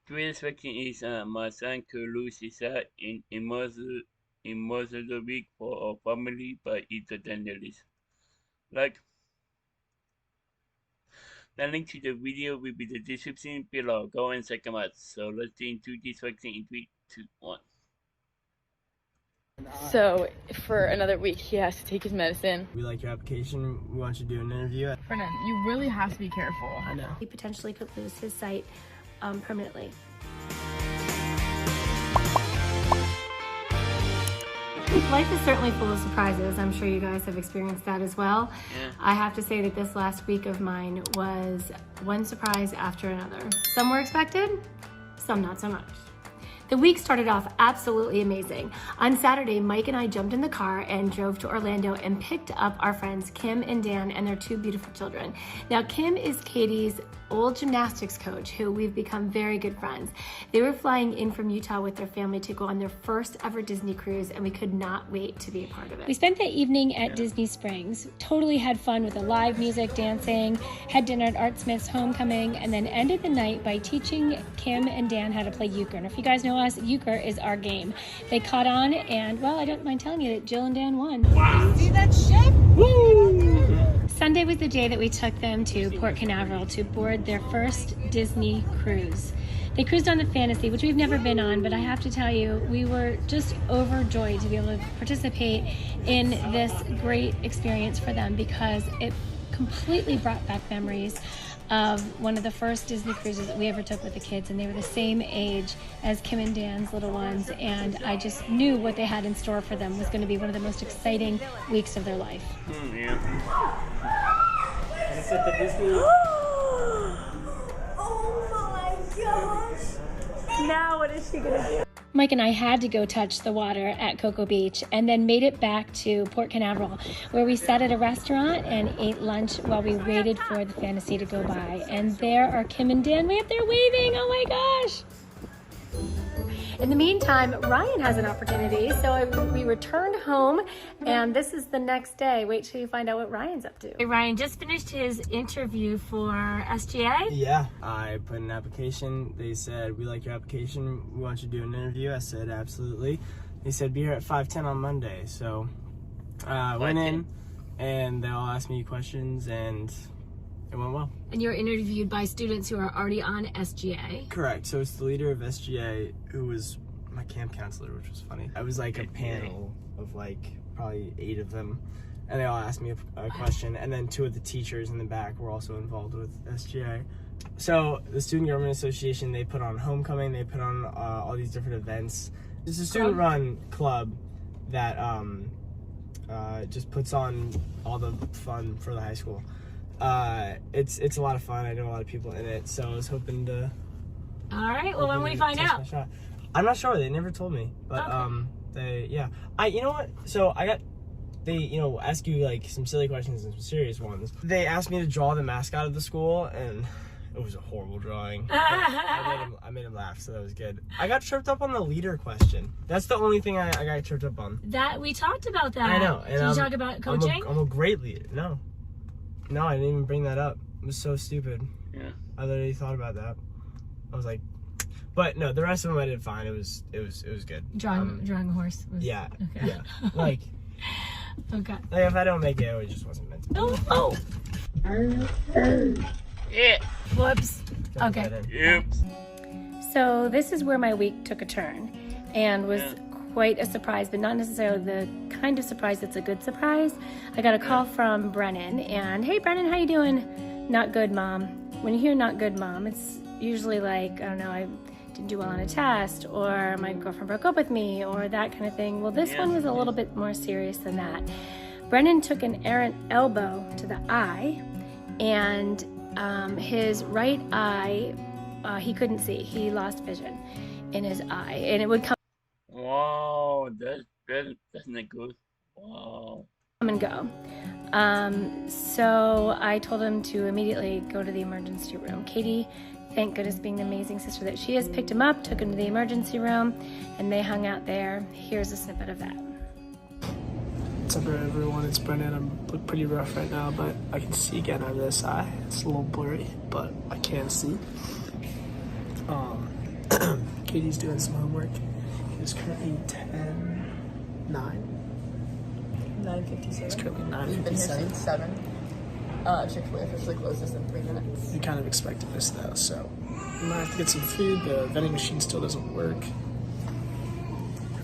Today's question is my son could lose his sight in most of the week for our family, but it's a dangerous. Like the link to the video will be the description below. Go and check them out. So let's get into this question in 3, 2, 1. So for another week, he has to take his medicine. We like your application. We want you to do an interview. Brennan, you really have to be careful. I know. He potentially could lose his sight permanently. Life is certainly full of surprises. I'm sure you guys have experienced that as well. Yeah. I have to say that this last week of mine was one surprise after another. Some were expected, some not so much. The week started off absolutely amazing. On Saturday, Mike and I jumped in the car and drove to Orlando and picked up our friends Kim and Dan and their 2 beautiful children. Now, Kim is Katie's old gymnastics coach who we've become very good friends. They were flying in from Utah with their family to go on their first ever Disney cruise, and we could not wait to be a part of it. We spent the evening at Disney Springs, totally had fun with the live music, dancing, had dinner at Art Smith's Homecoming, and then ended the night by teaching Kim and Dan how to play euchre. And if you guys know us, euchre is our game. They caught on, and well, I don't mind telling you that Jill and Dan won. Wow. See that ship? Woo! Sunday was the day that we took them to Port Canaveral to board their first Disney cruise. They cruised on the Fantasy, which we've never been on, but I have to tell you, we were just overjoyed to be able to participate in this great experience for them because it completely brought back memories of one of the first Disney cruises that we ever took with the kids, and they were the same age as Kim and Dan's little ones, and I just knew what they had in store for them was going to be one of the most exciting weeks of their life. Yeah. Oh my gosh! Now what is she gonna do? Mike and I had to go touch the water at Cocoa Beach and then made it back to Port Canaveral, where we sat at a restaurant and ate lunch while we waited for the Fantasy to go by. And there are Kim and Dan way up there waving. Oh my gosh! In the meantime, Ryan has an opportunity, so we returned home, and this is the next day. Wait till you find out what Ryan's up to. Hey, Ryan just finished his interview for SGA. Yeah, I put in an application. They said, we like your application. We want you to do an interview. I said, absolutely. They said, be here at 5:10 on Monday. So I went in, and they all asked me questions, and it went well. And you're interviewed by students who are already on SGA. Correct. So it's the leader of SGA who was my camp counselor, which was funny. I was like a panel of like probably 8 of them, and they all asked me a question. And then 2 of the teachers in the back were also involved with SGA. So the Student Government Association, they put on homecoming. They put on all these different events. It's a student-run club that just puts on all the fun for the high school. It's a lot of fun. I know a lot of people in it, so I was hoping to. All right. Well, when we find out. I'm not sure. They never told me, but you know what? So they ask you like some silly questions and some serious ones. They asked me to draw the mascot of the school, and it was a horrible drawing. I made him laugh, so that was good. I got tripped up on the leader question. That's the only thing I got tripped up on. That we talked about that. I know. And Did you talk about coaching? I'm a great leader. No, I didn't even bring that up. It was so stupid. Yeah. I literally thought about that. I was like, but no, the rest of them I did fine. It was good. Drawing a horse. Yeah. Okay. Yeah. Like. Okay. Like if I don't make it just wasn't meant to be. Oh. Yeah. Whoops. Okay. Yep. So this is where my week took a turn, and was quite a surprise, but not necessarily the kind of surprise that's a good surprise. I got a call from Brennan, and hey Brennan, how you doing? Not good, Mom. When you hear not good, Mom, it's usually like, I don't know, I didn't do well on a test, or my girlfriend broke up with me, or that kind of thing. Well, this one was a little bit more serious than that. Brennan took an errant elbow to the eye, and his right eye, he couldn't see. He lost vision in his eye, and it would come. Wow, that's not good. Wow. Come and go. So I told him to immediately go to the emergency room. Katie, thank goodness, being the amazing sister that she is, picked him up, took him to the emergency room, and they hung out there. Here's a snippet of that. What's up, everyone? It's Brennan. I look pretty rough right now, but I can see again out of this eye. It's a little blurry, but I can see. Katie's doing some homework. It's currently 10:09. 9:57. It's currently We've been here 9:57. since 7. Chick-fil-A officially closes in 3 minutes. We kind of expected this though, so we might have to get some food. The vending machine still doesn't work.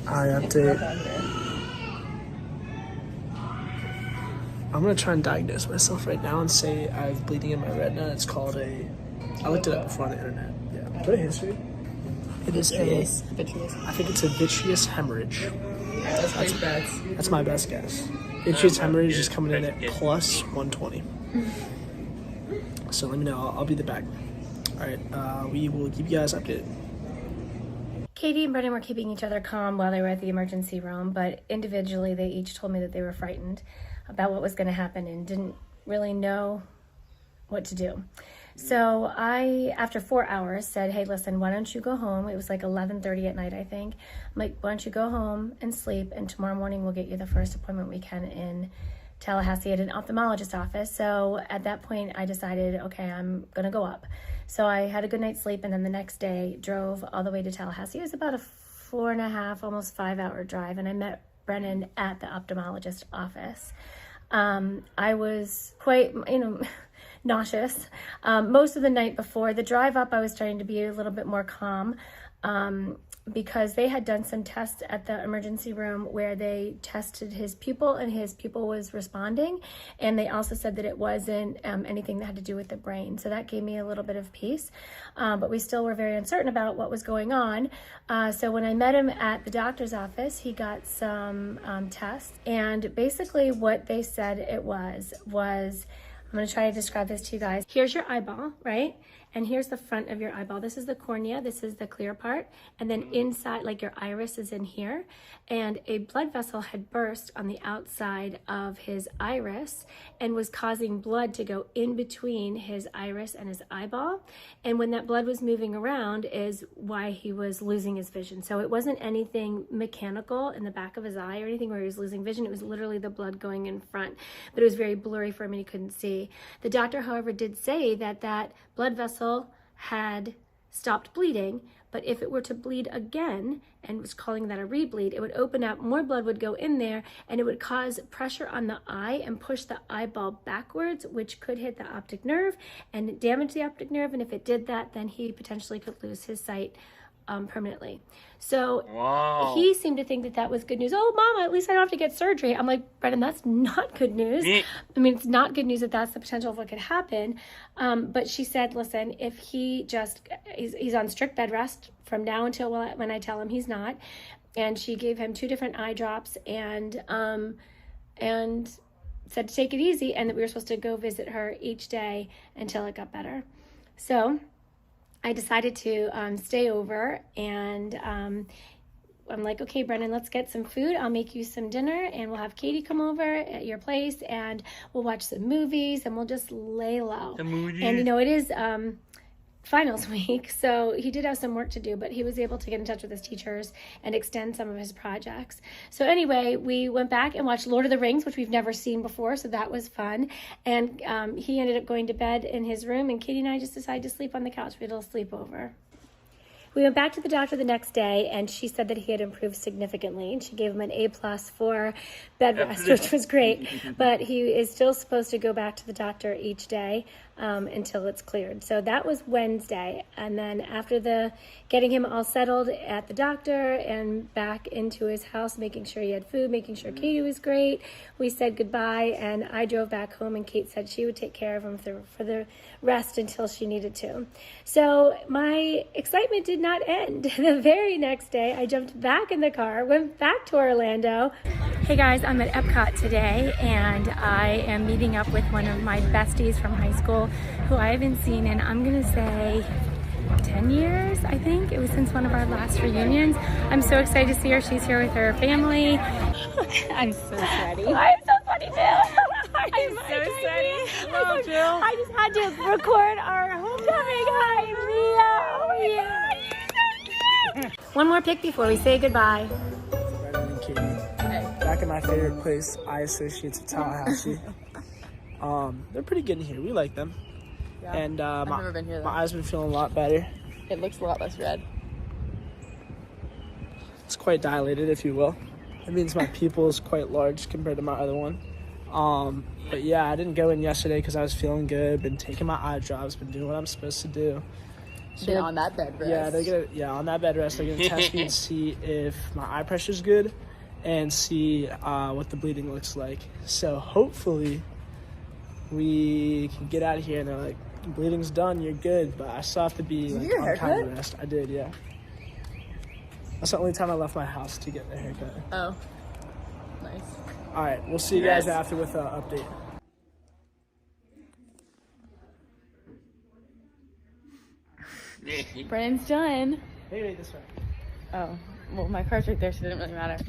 I update. I'm gonna try and diagnose myself right now and say I have bleeding in my retina. It's called a. I looked it up before on the internet. Yeah. Go to history. It is Vitreous. I think it's a vitreous hemorrhage. That's pretty bad. That's my best guess. Vitreous hemorrhage is coming in at plus 120. So let me know. I'll be the back. All right. We will keep you guys updated. Katie and Brennan were keeping each other calm while they were at the emergency room, but individually they each told me that they were frightened about what was going to happen and didn't really know what to do. So I, after 4 hours, said, hey, listen, why don't you go home? It was like 11:30 at night, I think. I'm like, why don't you go home and sleep, and tomorrow morning we'll get you the first appointment we can in Tallahassee at an ophthalmologist office. So at that point, I decided, okay, I'm going to go up. So I had a good night's sleep, and then the next day drove all the way to Tallahassee. It was about a 4.5, almost 5 hour drive, and I met Brennan at the ophthalmologist office. I was quite, nauseous. Most of the night before the drive up, I was trying to be a little bit more calm because they had done some tests at the emergency room where they tested his pupil, and his pupil was responding. And they also said that it wasn't anything that had to do with the brain. So that gave me a little bit of peace. But we still were very uncertain about what was going on. So when I met him at the doctor's office, he got some tests. And basically what they said it was I'm going to try to describe this to you guys. Here's your eyeball, right? And here's the front of your eyeball. This is the cornea. This is the clear part. And then inside, like your iris is in here. And a blood vessel had burst on the outside of his iris and was causing blood to go in between his iris and his eyeball. And when that blood was moving around is why he was losing his vision. So it wasn't anything mechanical in the back of his eye or anything where he was losing vision. It was literally the blood going in front. But it was very blurry for him and he couldn't see. The doctor, however, did say that that blood vessel had stopped bleeding, but if it were to bleed again, and was calling that a rebleed, it would open up, more blood would go in there, and it would cause pressure on the eye and push the eyeball backwards, which could hit the optic nerve and damage the optic nerve. And if it did that, then he potentially could lose his sight permanently. So Wow. he seemed to think that that was good news. Oh, Mama, at least I don't have to get surgery. I'm like, Brennan, that's not good news. I mean, it's not good news that that's the potential of what could happen. But she said, listen, if he just, he's on strict bed rest from now until when I tell him he's not. And she gave him 2 different eye drops and said to take it easy and that we were supposed to go visit her each day until it got better. So I decided to stay over, and I'm like, okay, Brennan, let's get some food. I'll make you some dinner, and we'll have Katie come over at your place, and we'll watch some movies, and we'll just lay low. The movies? And, it is finals week, so he did have some work to do, but he was able to get in touch with his teachers and extend some of his projects. So anyway, we went back and watched Lord of the Rings, which we've never seen before, so that was fun. And he ended up going to bed in his room, and Katie and I just decided to sleep on the couch. We had a little sleepover. We went back to the doctor the next day, and she said that he had improved significantly, and she gave him an A+ for bed rest, which was great. But he is still supposed to go back to the doctor each day until it's cleared. So that was Wednesday. And then after getting him all settled at the doctor and back into his house, making sure he had food, making sure Katie was great, we said goodbye, and I drove back home, and Kate said she would take care of him for the rest until she needed to. So my excitement did not end. The very next day, I jumped back in the car, went back to Orlando. Hey guys, I'm at Epcot today, and I am meeting up with one of my besties from high school who I haven't seen in, I'm gonna say, 10 years, I think. It was since one of our last reunions. I'm so excited to see her. She's here with her family. I'm so sweaty. I'm so funny too. I'm so sweaty. Hello, Jill. I just had to record our homecoming. Hi, Leo. One more pic before we say goodbye. Brennan and Katie. Back in my favorite place, Eye Associates of Tallahassee. They're pretty good in here. We like them. Yeah. And I've never been here though. my eyes have been feeling a lot better. It looks a lot less red. It's quite dilated, if you will. That means my pupil is quite large compared to my other one. But yeah, I didn't go in yesterday because I was feeling good. Been taking my eye drops. Been doing what I'm supposed to do. So Been on that bed rest. on that bed rest. They're gonna test me and see if my eye pressure's good, and see what the bleeding looks like. So hopefully we can get out of here and they're like, bleeding's done, you're good. But I still have to be Did you get a on kind of haircut? rest. I did, yeah. That's the only time I left my house to get the haircut. Oh, nice. All right, we'll see you guys after with an update. Brennan's done. Maybe this way. Oh, well, my car's right there, so it didn't really matter.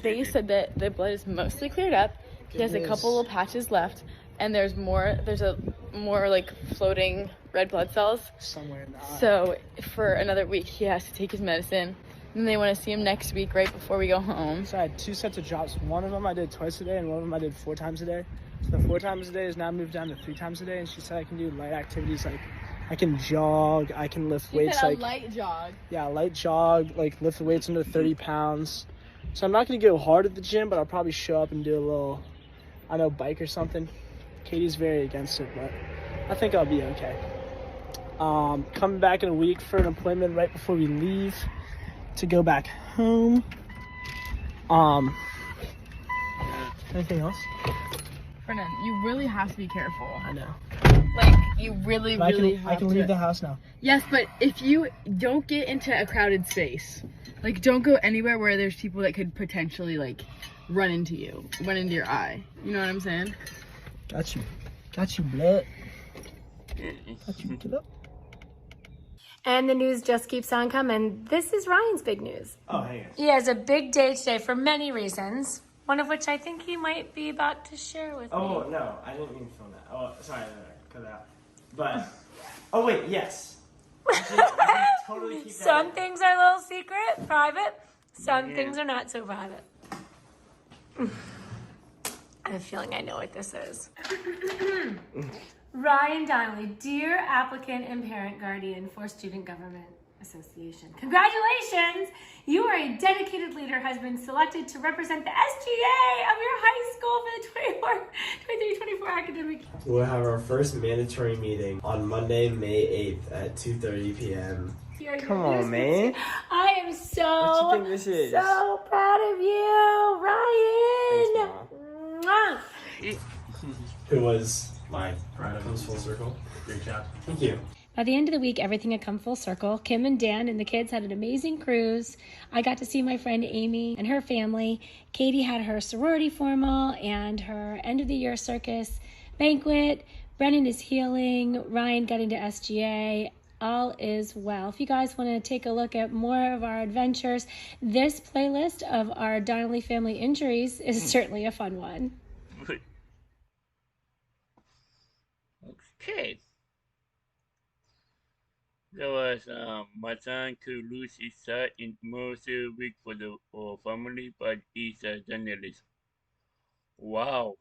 They said that the blood is mostly cleared up. He has a couple little patches left, and there's a more like floating red blood cells. Somewhere in the eye. So for another week, he has to take his medicine. And they want to see him next week, right before we go home. So I had 2 sets of drops. One of them I did twice a day, and one of them I did 4 times a day. So the 4 times a day is now moved down to 3 times a day, and she said I can do light activities like I can jog, I can lift weights He said like a light jog. yeah, light jog, like lift weights under 30 pounds. So I'm not gonna go hard at the gym, but I'll probably show up and do a little, I don't know, bike or something. Katie's very against it, but I think I'll be okay. Coming back in a week for an appointment right before we leave to go back home. Anything else? Brennan, you really have to be careful. I know. Like, you really, But really I can leave the house now. Yes, but if you don't get into a crowded space, like, don't go anywhere where there's people that could potentially, like, run into your eye. You know what I'm saying? Got you, blood. Got you, get up. And the news just keeps on coming. This is Ryan's big news. Oh, hey guys. He has a big day today for many reasons, one of which I think he might be about to share with me. Oh, no, I didn't mean to film that. Oh, sorry, no, cut that out. But, oh wait, yes. I can totally keep that Some in. things are a little secret, private. Some things are not so private. I have a feeling I know what this is. Ryan Donnelly, dear applicant and parent guardian for Student Government Association. Congratulations! You are a dedicated leader, has been selected to represent the SGA of your high school for the 23-24 academic year. We'll have our first mandatory meeting on Monday, May 8th at 2:30 p.m. Come on, man. I am so, What you think this is? so proud of you, Ryan. Mwah. Who was my comes full circle. Great job. Thank you. By the end of the week, everything had come full circle. Kim and Dan and the kids had an amazing cruise. I got to see my friend Amy and her family. Katie had her sorority formal and her end of the year circus banquet. Brennan is healing. Ryan got into SGA. All is well. If you guys want to take a look at more of our adventures, this playlist of our Donnelly family injuries is certainly a fun one. Okay. That was my son could lose his sight in most week for the family, but he's a journalist. Wow.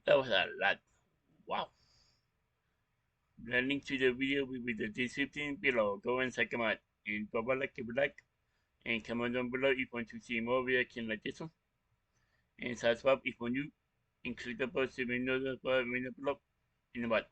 That was a lot. Wow. The link to the video will be the description below. Go and check them out. And like if you like. And comment down below if you want to see more reaction like this one. And subscribe if you're new. And click the bell to be notified when I upload. You know what?